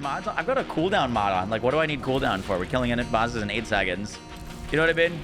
mods on? I've got a cooldown mod on. Like, what do I need cooldown for? We're killing bosses in 8 seconds. You know what I mean?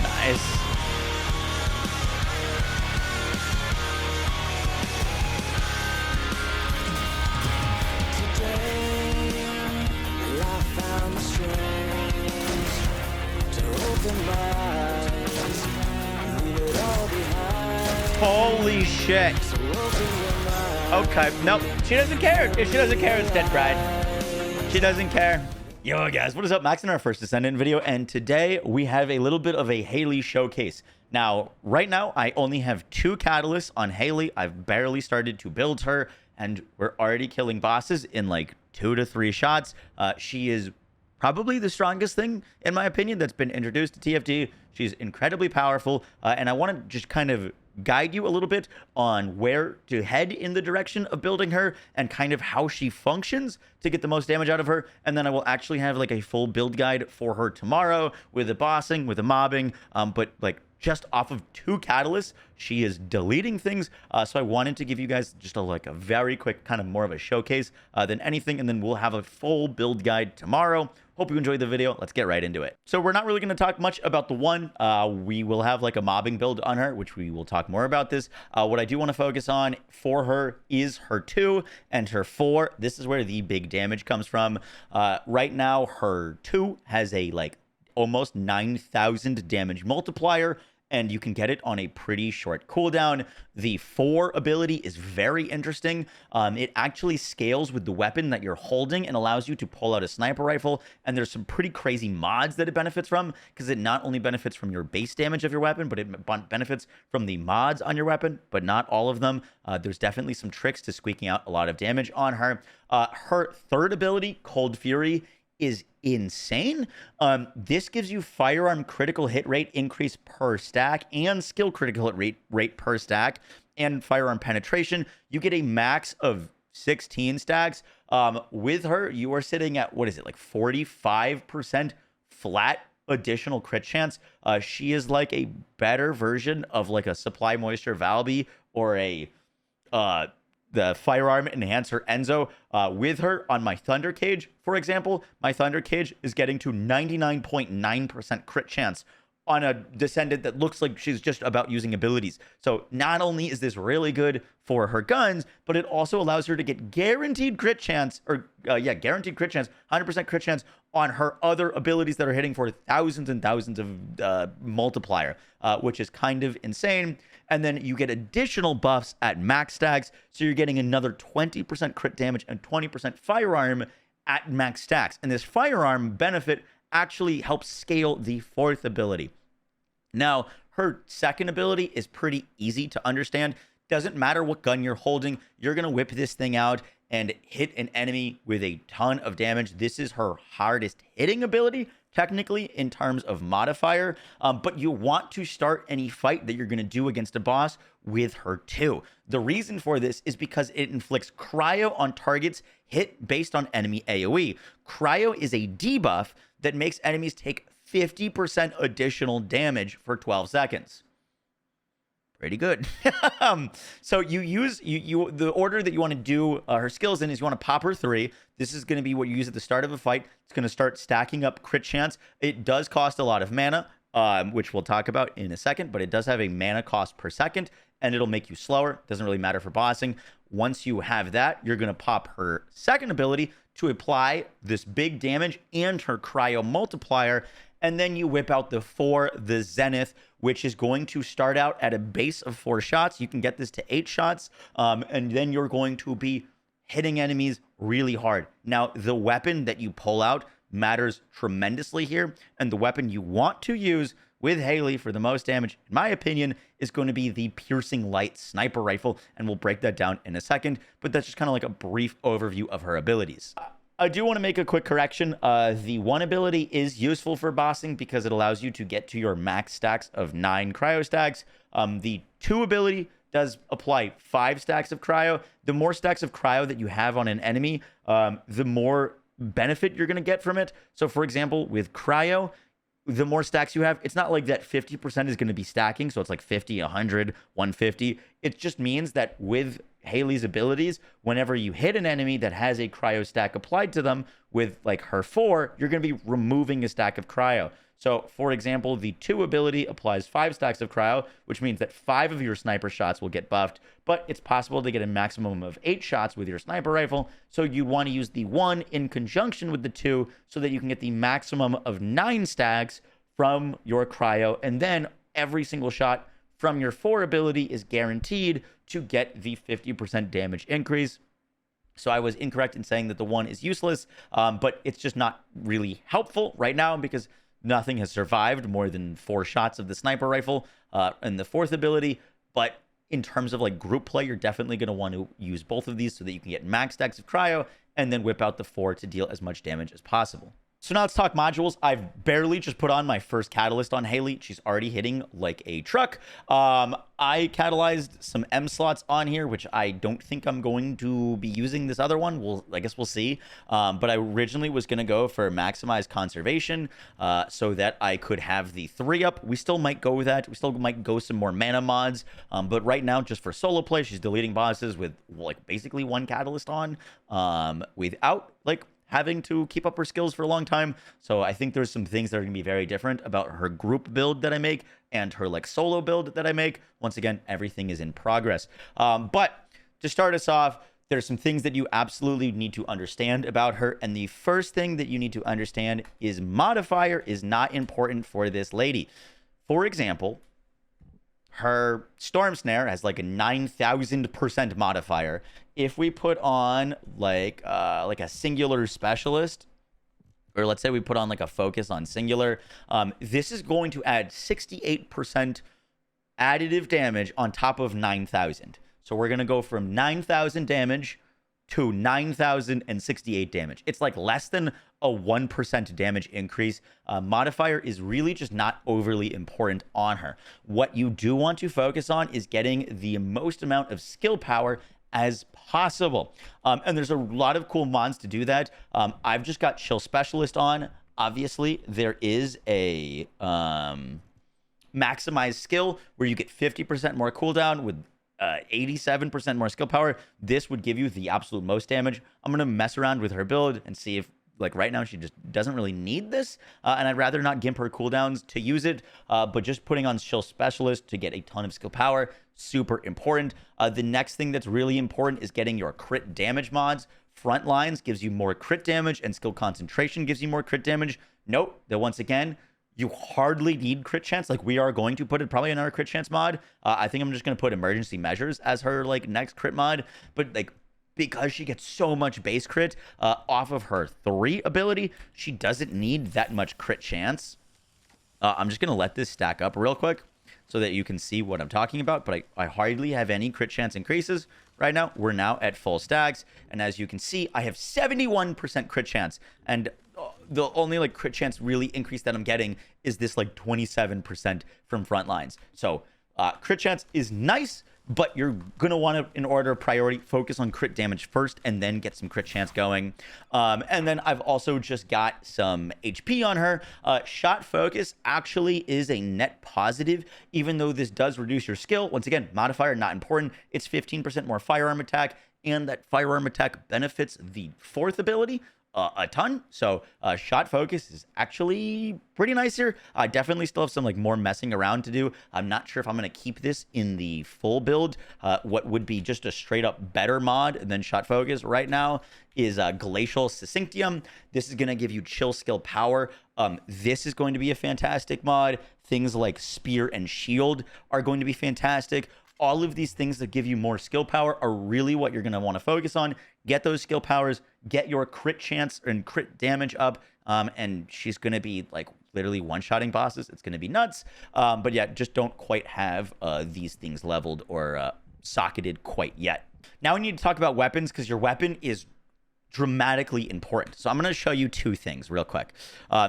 Nice. Holy shit. Okay, nope. She doesn't care. If she doesn't care, it's dead bride. She doesn't care. Yo, guys, what is up? Max in our first Descendant video, and today we have a little bit of a Hailey showcase. Now, right now, I only have 2 catalysts on Hailey. I've barely started to build her, and we're already killing bosses in like 2 to 3 shots. She is probably the strongest thing, in my opinion, that's been introduced to TFT. She's incredibly powerful, and I want to just kind of guide you a little bit on where to head in the direction of building her and kind of how she functions to get the most damage out of her. And then I will actually have like a full build guide for her tomorrow with the bossing, with the mobbing, but like just off of 2 catalysts, she is deleting things. So I wanted to give you guys just like a very quick kind of more of a showcase than anything. And then we'll have a full build guide tomorrow. Hope you enjoyed the video. Let's get right into it. So we're not really going to talk much about the one. We will have like a mobbing build on her, which we will talk more about this. What I do want to focus on for her is her 2 and her 4. This is where the big damage comes from. Right now, her 2 has a like almost 9,000 damage multiplier, and you can get it on a pretty short cooldown. The 4 ability is very interesting. It actually scales with the weapon that you're holding and allows you to pull out a sniper rifle. And there's some pretty crazy mods that it benefits from, because it not only benefits from your base damage of your weapon, but it benefits from the mods on your weapon, but not all of them. There's definitely some tricks to squeaking out a lot of damage on her. Her 3rd ability, Cold Fury, is insane. This gives you firearm critical hit rate increase per stack and skill critical hit rate per stack, and firearm penetration. You get a max of 16 stacks. With her, you are sitting at, what is it, like 45% flat additional crit chance. She is like a better version of like a Supply Moisture Valby or a the firearm enhancer Enzo. With her on my Thunder Cage, for example, my Thunder Cage is getting to 99.9% crit chance on a Descendant that looks like she's just about using abilities. So not only is this really good for her guns, but it also allows her to get guaranteed crit chance, or guaranteed crit chance, 100% crit chance on her other abilities that are hitting for thousands and thousands of multiplier, which is kind of insane. And then you get additional buffs at max stacks, so you're getting another 20% crit damage and 20% firearm at max stacks. And this firearm benefit actually helps scale the 4th ability. Now, her 2nd ability is pretty easy to understand. Doesn't matter what gun you're holding, you're going to whip this thing out and hit an enemy with a ton of damage. This is her hardest hitting ability, technically, in terms of modifier, but you want to start any fight that you're going to do against a boss with her 2. The reason for this is because it inflicts cryo on targets hit based on enemy AoE. Cryo is a debuff that makes enemies take 50% additional damage for 12 seconds. Pretty good. So you use the order that you want to do her skills in is you want to pop her 3. This is going to be what you use at the start of a fight. It's going to start stacking up crit chance. It does cost a lot of mana, which we'll talk about in a second, but it does have a mana cost per second, and it'll make you slower. Doesn't really matter for bossing. Once you have that, you're going to pop her 2nd ability to apply this big damage and her cryo multiplier. And then you whip out the 4, the Zenith, which is going to start out at a base of 4 shots. You can get this to 8 shots, and then you're going to be hitting enemies really hard. Now, the weapon that you pull out matters tremendously here, and the weapon you want to use with Hailey for the most damage, in my opinion, is going to be the Piercing Light Sniper Rifle, and we'll break that down in a second, but that's just kind of like a brief overview of her abilities. I do want to make a quick correction. The 1 ability is useful for bossing because it allows you to get to your max stacks of 9 cryo stacks. The 2 ability does apply 5 stacks of cryo. The more stacks of cryo that you have on an enemy, the more benefit you're going to get from it. So for example, with cryo, the more stacks you have, it's not like that 50% is going to be stacking. So it's like 50, 100, 150. It just means that with Hailey's abilities, whenever you hit an enemy that has a cryo stack applied to them with like her 4, you're going to be removing a stack of cryo. So for example, the 2 ability applies 5 stacks of cryo, which means that 5 of your sniper shots will get buffed, but it's possible to get a maximum of 8 shots with your sniper rifle. So you want to use the 1 in conjunction with the 2 so that you can get the maximum of 9 stacks from your cryo. And then every single shot from your 4 ability is guaranteed to get the 50% damage increase. So I was incorrect in saying that the 1 is useless, but it's just not really helpful right now because nothing has survived more than 4 shots of the sniper rifle and the 4th ability. But in terms of like group play, you're definitely going to want to use both of these so that you can get max stacks of cryo and then whip out the 4 to deal as much damage as possible. So now let's talk modules. I've barely just put on my first catalyst on Hailey. She's already hitting like a truck. I catalyzed some M slots on here, which I don't think I'm going to be using this other one. I guess we'll see. But I originally was going to go for maximize conservation so that I could have the 3-up. We still might go with that. We still might go some more mana mods. But right now, just for solo play, she's deleting bosses with like basically 1 catalyst on without like having to keep up her skills for a long time. So I think there's some things that are going to be very different about her group build that I make and her like solo build that I make. Once again, everything is in progress. But to start us off, there's some things that you absolutely need to understand about her. And the first thing that you need to understand is modifier is not important for this lady. For example, her Storm Snare has like a 9,000% modifier. If we put on like a singular specialist, or let's say we put on like a focus on singular, this is going to add 68% additive damage on top of 9,000. So we're going to go from 9,000 damage to 9,068 damage. It's like less than a 1% damage increase. Modifier is really just not overly important on her. What you do want to focus on is getting the most amount of skill power as possible. And there's a lot of cool mods to do that. I've just got Chill Specialist on. Obviously, there is a maximize skill where you get 50% more cooldown with 87% more skill power. This would give you the absolute most damage. I'm going to mess around with her build and see if, like right now, she just doesn't really need this. And I'd rather not gimp her cooldowns to use it. But just putting on Chill Specialist to get a ton of skill power, super important. The next thing that's really important is getting your crit damage mods. Front lines gives you more crit damage and skill concentration gives you more crit damage. Note that once again, you hardly need crit chance. Like we are going to put it probably in our crit chance mod. I think I'm just going to put emergency measures as her like next crit mod. But like because she gets so much base crit off of her 3 ability, she doesn't need that much crit chance. I'm just going to let this stack up real quick so that you can see what I'm talking about. But I hardly have any crit chance increases right now. We're now at full stacks. And as you can see, I have 71% crit chance. And the only like crit chance really increase that I'm getting is this like 27% from front lines. So crit chance is nice, but you're going to want to, in order of priority, focus on crit damage first and then get some crit chance going. And then I've also just got some HP on her. Shot focus actually is a net positive, even though this does reduce your skill. Once again, modifier, not important. It's 15% more firearm attack, and that firearm attack benefits the 4th ability a ton. So shot focus is actually pretty nice here. I definitely still have some like more messing around to do. I'm not sure if I'm going to keep this in the full build. What would be just a straight up better mod than shot focus right now is Glacial Succinctium. This is going to give you chill skill power. This is going to be a fantastic mod. Things like spear and shield are going to be fantastic. All of these things that give you more skill power are really what you're going to want to focus on. Get those skill powers, get your crit chance and crit damage up, and she's going to be like literally one-shotting bosses. It's going to be nuts. But yeah, just don't quite have these things leveled or socketed quite yet. Now we need to talk about weapons, because your weapon is dramatically important. So I'm going to show you two things real quick.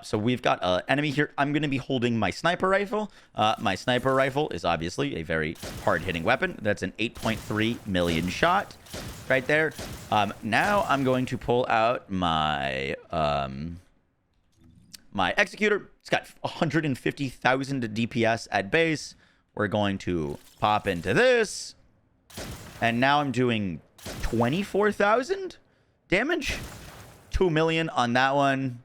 So we've got an enemy here. I'm going to be holding my sniper rifle. My sniper rifle is obviously a very hard-hitting weapon. That's an 8.3 million shot right there. Now I'm going to pull out my my executor. It's got 150,000 DPS at base. We're going to pop into this. And now I'm doing 24,000 damage. 2 million on that one.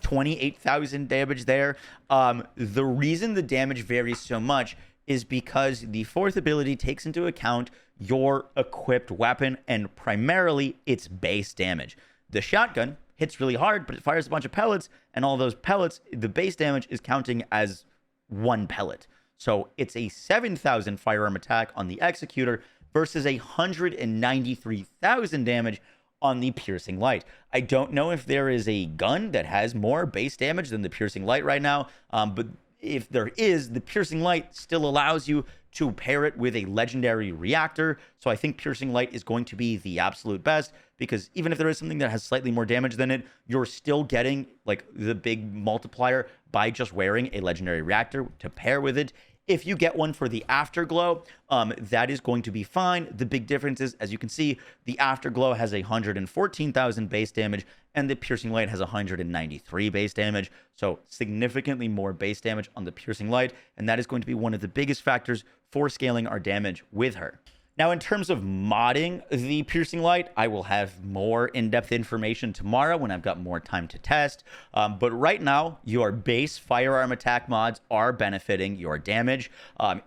28,000 damage there. The reason the damage varies so much is because the fourth ability takes into account your equipped weapon and primarily its base damage. The shotgun hits really hard, but it fires a bunch of pellets, and all those pellets, the base damage is counting as one pellet. So it's a 7,000 firearm attack on the executor versus 193,000 damage on the piercing light. I don't know if there is a gun that has more base damage than the piercing light right now, but if there is, the piercing light still allows you to pair it with a legendary reactor. So I think piercing light is going to be the absolute best, because even if there is something that has slightly more damage than it, you're still getting like the big multiplier by just wearing a legendary reactor to pair with it. If you get one for the Afterglow, that is going to be fine. The big difference is, as you can see, the Afterglow has 114,000 base damage and the Piercing Light has 193 base damage. So significantly more base damage on the Piercing Light. And that is going to be one of the biggest factors for scaling our damage with her. Now, in terms of modding the Piercing Light, I will have more in-depth information tomorrow when I've got more time to test. But right now, your base firearm attack mods are benefiting your damage.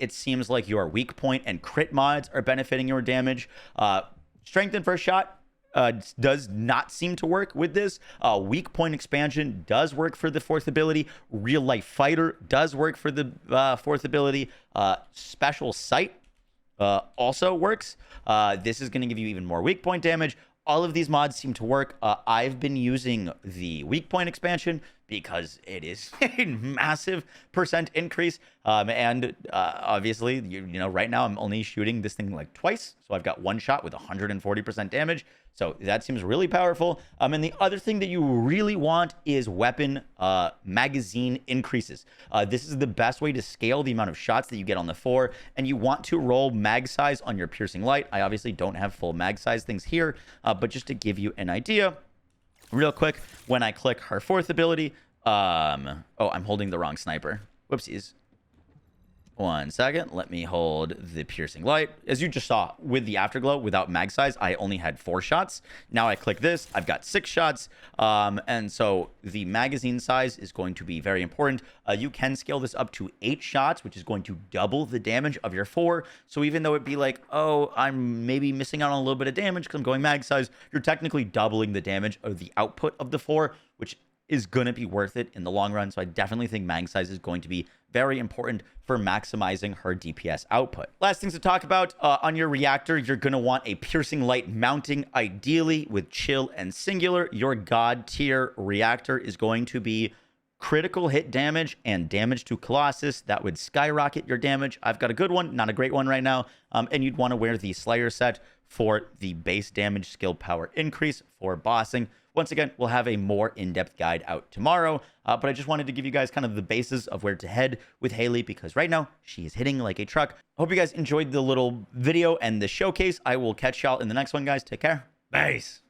It seems like your weak point and crit mods are benefiting your damage. Strength and first shot does not seem to work with this. Weak point expansion does work for the fourth ability. Real life fighter does work for the fourth ability. Special sight also works. This is going to give you even more weak point damage. All of these mods seem to work. I've been using the weak point expansion because it is a massive percent increase. And obviously, you know, right now I'm only shooting this thing like twice. So I've got one shot with 140% damage. So that seems really powerful. And the other thing that you really want is weapon magazine increases. This is the best way to scale the amount of shots that you get on the 4. And you want to roll mag size on your piercing light. I obviously don't have full mag size things here, but just to give you an idea, real quick, when I click her fourth ability, oh, I'm holding the wrong sniper. Whoopsies. 1 second. Let me hold the piercing light. As you just saw with the Afterglow, without mag size, I only had 4 shots. Now I click this, I've got 6 shots. And so the magazine size is going to be very important. You can scale this up to 8 shots, which is going to double the damage of your 4. So even though it'd be like, oh, I'm maybe missing out on a little bit of damage because I'm going mag size, you're technically doubling the damage of the output of the 4, which is going to be worth it in the long run. So I definitely think mag size is going to be very important for maximizing her DPS output. Last things to talk about, on your reactor, you're going to want a piercing light mounting, ideally with chill and singular. Your god tier reactor is going to be critical hit damage and damage to Colossus. That would skyrocket your damage. I've got a good one, not a great one right now. And you'd want to wear the Slayer set for the base damage skill power increase for bossing. Once again, we'll have a more in-depth guide out tomorrow, but I just wanted to give you guys kind of the basis of where to head with Hailey, because right now she is hitting like a truck. I hope you guys enjoyed the little video and the showcase. I will catch y'all in the next one, guys. Take care. Peace.